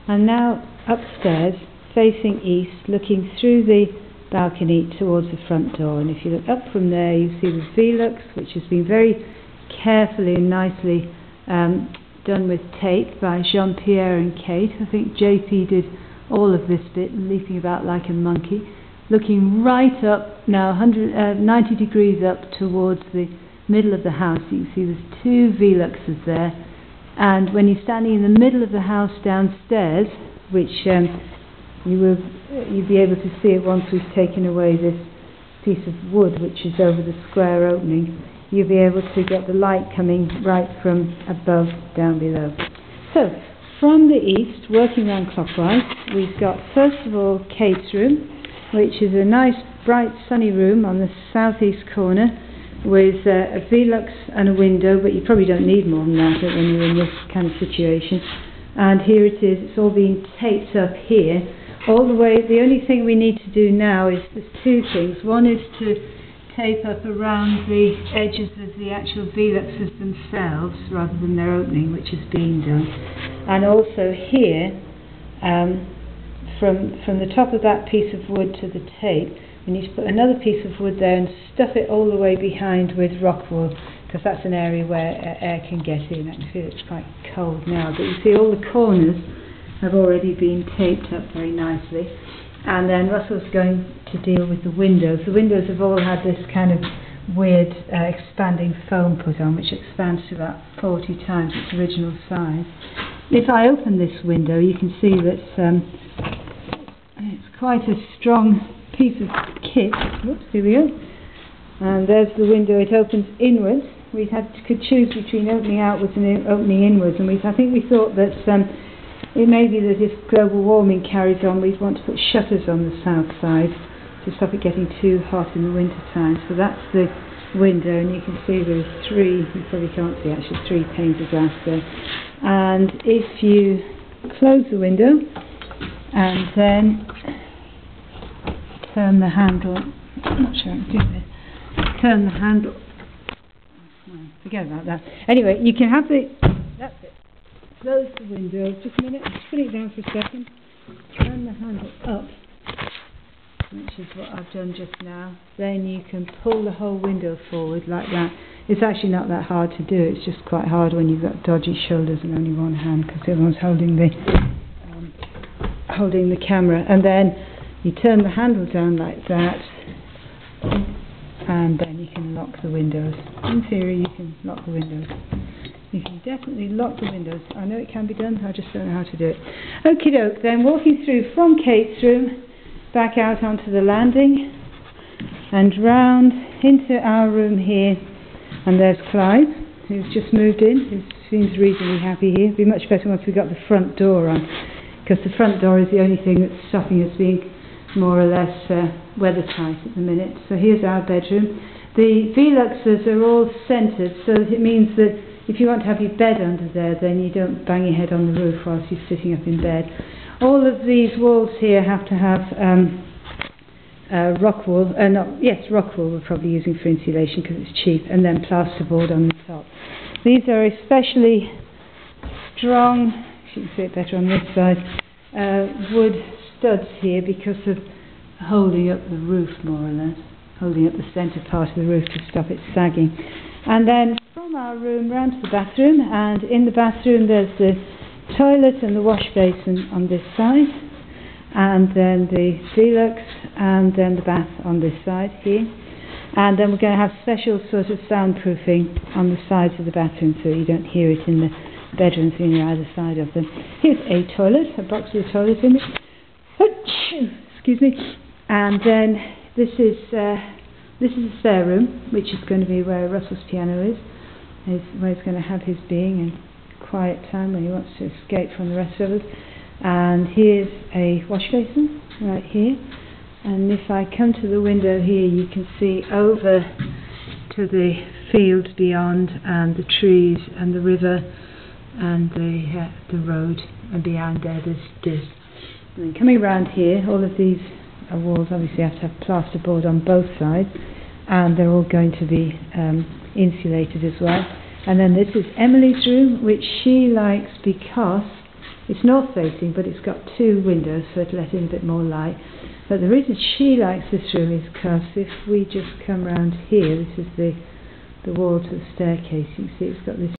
And now upstairs, facing east, looking through the balcony towards the front door. And if you look up from there, you see the Velux, which has been very carefully and nicely done with tape by Jean-Pierre and Kate. I think JP did all of this bit, leaping about like a monkey, looking right up now 90 degrees up towards the middle of the house. You can see there's two Veluxes there, and when you're standing in the middle of the house downstairs, which you'll be able to see it once we've taken away this piece of wood which is over the square opening, you'll be able to get the light coming right from above down below. So from the east, working round clockwise, we've got first of all Kate's room, which is a nice bright sunny room on the southeast corner with a Velux and a window, but you probably don't need more than that when you're in this kind of situation. And here it is, it's all been taped up here all the way. The only thing we need to do now is there's two things. One is to tape up around the edges of the actual Veluxes themselves rather than their opening, which is being done. And also here, from the top of that piece of wood to the tape, we need to put another piece of wood there and stuff it all the way behind with rock wool, because that's an area where air can get in. I feel it's quite cold now, but you see all the corners have already been taped up very nicely. And then Russell's going to deal with the windows. The windows have all had this kind of weird expanding foam put on, which expands to about 40 times its original size. If I open this window, you can see that it's quite a strong piece of kit. Whoops, here we go. And there's the window. It opens inwards. We could choose between opening outwards and opening inwards, and I think we thought that it may be that if global warming carries on, we'd want to put shutters on the south side to stop it getting too hot in the winter time. So that's the window, and you can see there's you probably can't see actually, 3 panes of glass there. And if you close the window and then turn the handle, I'm not sure I can do this, turn the handle, forget about that. Anyway, you can have that's it. Close the window, just a minute, just put it down for a second, turn the handle up, which is what I've done just now. Then you can pull the whole window forward like that. It's actually not that hard to do, it's just quite hard when you've got dodgy shoulders and only one hand, because everyone's holding the camera. And then you turn the handle down like that, and then you can lock the windows. In theory, you can lock the windows. You can definitely lock the windows. I know it can be done, I just don't know how to do it. Okie doke, then walking through from Kate's room, back out onto the landing, and round into our room here. And there's Clive, who's just moved in, who seems reasonably happy here. It'd be much better once we got the front door on, because the front door is the only thing that's stopping us being more or less weathertight at the minute. So here's our bedroom. The Veluxes are all centred, so it means that if you want to have your bed under there, then you don't bang your head on the roof whilst you're sitting up in bed. All of these walls here have to have rock wool. Rock wool we're probably using for insulation because it's cheap, and then plasterboard on the top. These are especially strong, you can see it better on this side, wood studs here because of holding up the roof, more or less, holding up the centre part of the roof to stop it sagging. And then from our room round to the bathroom, and in the bathroom there's the toilet and the wash basin on this side, and then the Velux, and then the bath on this side here. And then we're going to have special sort of soundproofing on the sides of the bathroom so you don't hear it in the bedrooms on either side of them. Here's a toilet, a box with a toilet in it. Excuse me. And then this is a spare room, which is going to be where Russell's piano is where he's going to have his being and quiet time when he wants to escape from the rest of us. And here's a wash basin right here. And if I come to the window here, you can see over to the field beyond, and the trees and the river and the road, and beyond there there's this. And then coming around here, all of these walls obviously have to have plasterboard on both sides, and they're all going to be insulated as well. And then this is Emily's room, which she likes because It's north facing, but it's got 2 windows, so it'll let in a bit more light. But the reason she likes this room is because if we just come round here, this is the wall to the staircase, you can see it's got this